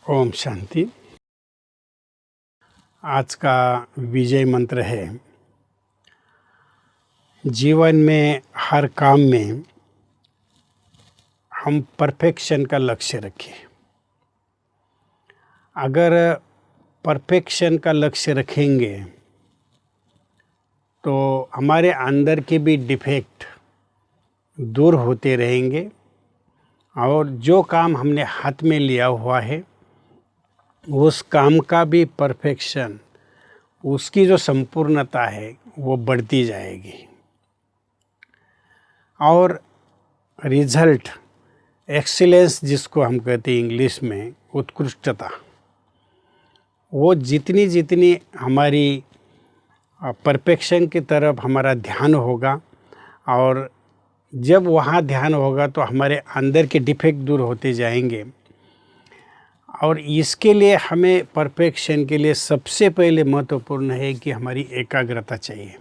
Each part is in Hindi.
ओम शांति। आज का विजय मंत्र है, जीवन में हर काम में हम परफेक्शन का लक्ष्य रखें। अगर परफेक्शन का लक्ष्य रखेंगे तो हमारे अंदर के भी डिफेक्ट दूर होते रहेंगे और जो काम हमने हाथ में लिया हुआ है उस काम का भी परफेक्शन, उसकी जो संपूर्णता है वो बढ़ती जाएगी और रिजल्ट, एक्सीलेंस जिसको हम कहते हैं इंग्लिश में, उत्कृष्टता, वो जितनी जितनी हमारी परफेक्शन की तरफ हमारा ध्यान होगा और जब वहाँ ध्यान होगा तो हमारे अंदर के डिफेक्ट दूर होते जाएंगे। और इसके लिए हमें परफेक्शन के लिए सबसे पहले महत्वपूर्ण है कि हमारी एकाग्रता चाहिए।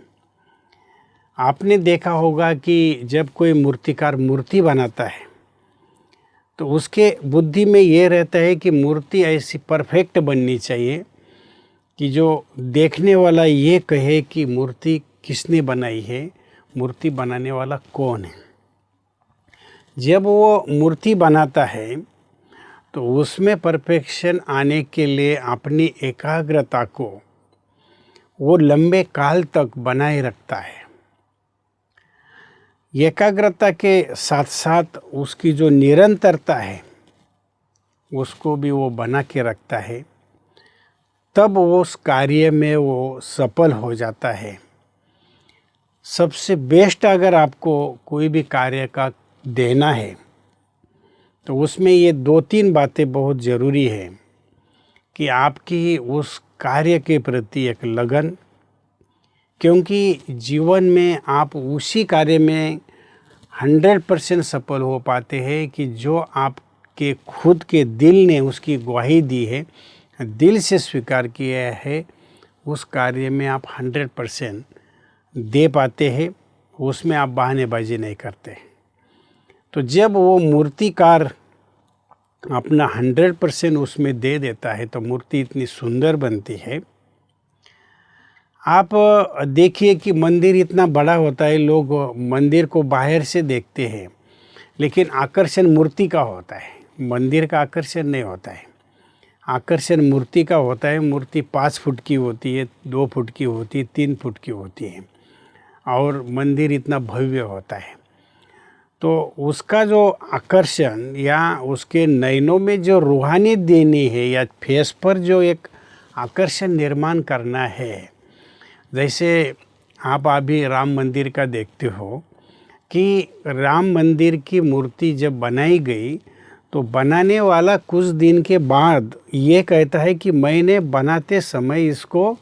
आपने देखा होगा कि जब कोई मूर्तिकार मूर्ति बनाता है तो उसके बुद्धि में ये रहता है कि मूर्ति ऐसी परफेक्ट बननी चाहिए कि जो देखने वाला ये कहे कि मूर्ति किसने बनाई है, मूर्ति बनाने वाला कौन है। जब वो मूर्ति बनाता है तो उसमें परफेक्शन आने के लिए अपनी एकाग्रता को वो लंबे काल तक बनाए रखता है। एकाग्रता के साथ साथ उसकी जो निरंतरता है उसको भी वो बना के रखता है, तब वो उस कार्य में वो सफल हो जाता है। सबसे बेस्ट अगर आपको कोई भी कार्य का देना है तो उसमें ये 2-3 बातें बहुत ज़रूरी है कि आपकी उस कार्य के प्रति एक लगन, क्योंकि जीवन में आप उसी कार्य में 100% सफल हो पाते हैं कि जो आपके खुद के दिल ने उसकी गवाही दी है, दिल से स्वीकार किया है, उस कार्य में आप 100% दे पाते हैं, उसमें आप बहानेबाजी नहीं करते। तो जब वो मूर्तिकार अपना 100% उसमें दे देता है तो मूर्ति इतनी सुंदर बनती है। आप देखिए कि मंदिर इतना बड़ा होता है, लोग मंदिर को बाहर से देखते हैं लेकिन आकर्षण मूर्ति का होता है, मंदिर का आकर्षण नहीं होता है। आकर्षण मूर्ति का होता है। मूर्ति 5 फुट की होती है, 2 फुट की होती है, 3 फुट की होती है और मंदिर इतना भव्य होता है। तो उसका जो आकर्षण या उसके नयनों में जो रूहानी देनी है या फेस पर जो एक आकर्षण निर्माण करना है, जैसे आप अभी राम मंदिर का देखते हो कि राम मंदिर की मूर्ति जब बनाई गई तो बनाने वाला कुछ दिन के बाद ये कहता है कि मैंने बनाते समय इसको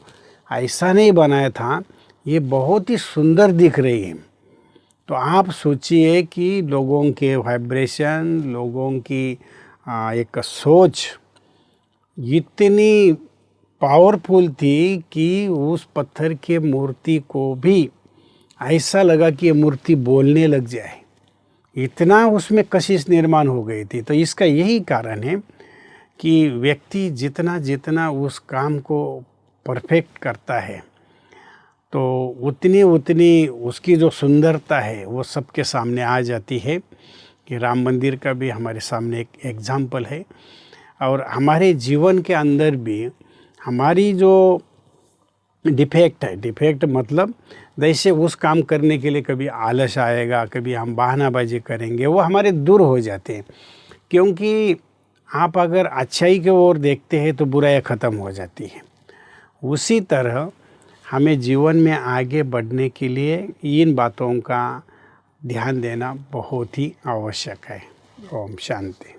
ऐसा नहीं बनाया था, ये बहुत ही सुंदर दिख रही है। तो आप सोचिए कि लोगों के वाइब्रेशन, लोगों की एक सोच इतनी पावरफुल थी कि उस पत्थर के मूर्ति को भी ऐसा लगा कि ये मूर्ति बोलने लग जाए, इतना उसमें कशिश निर्माण हो गई थी। तो इसका यही कारण है कि व्यक्ति जितना जितना उस काम को परफेक्ट करता है तो उतनी उतनी उसकी जो सुंदरता है वो सबके सामने आ जाती है। कि राम मंदिर का भी हमारे सामने एक एग्जाम्पल है और हमारे जीवन के अंदर भी हमारी जो डिफेक्ट है, डिफेक्ट मतलब जैसे उस काम करने के लिए कभी आलस आएगा, कभी हम बहानाबाजी करेंगे, वो हमारे दूर हो जाते हैं। क्योंकि आप अगर अच्छाई की ओर देखते हैं तो बुराई ख़त्म हो जाती है। उसी तरह हमें जीवन में आगे बढ़ने के लिए इन बातों का ध्यान देना बहुत ही आवश्यक है। ओम शांति।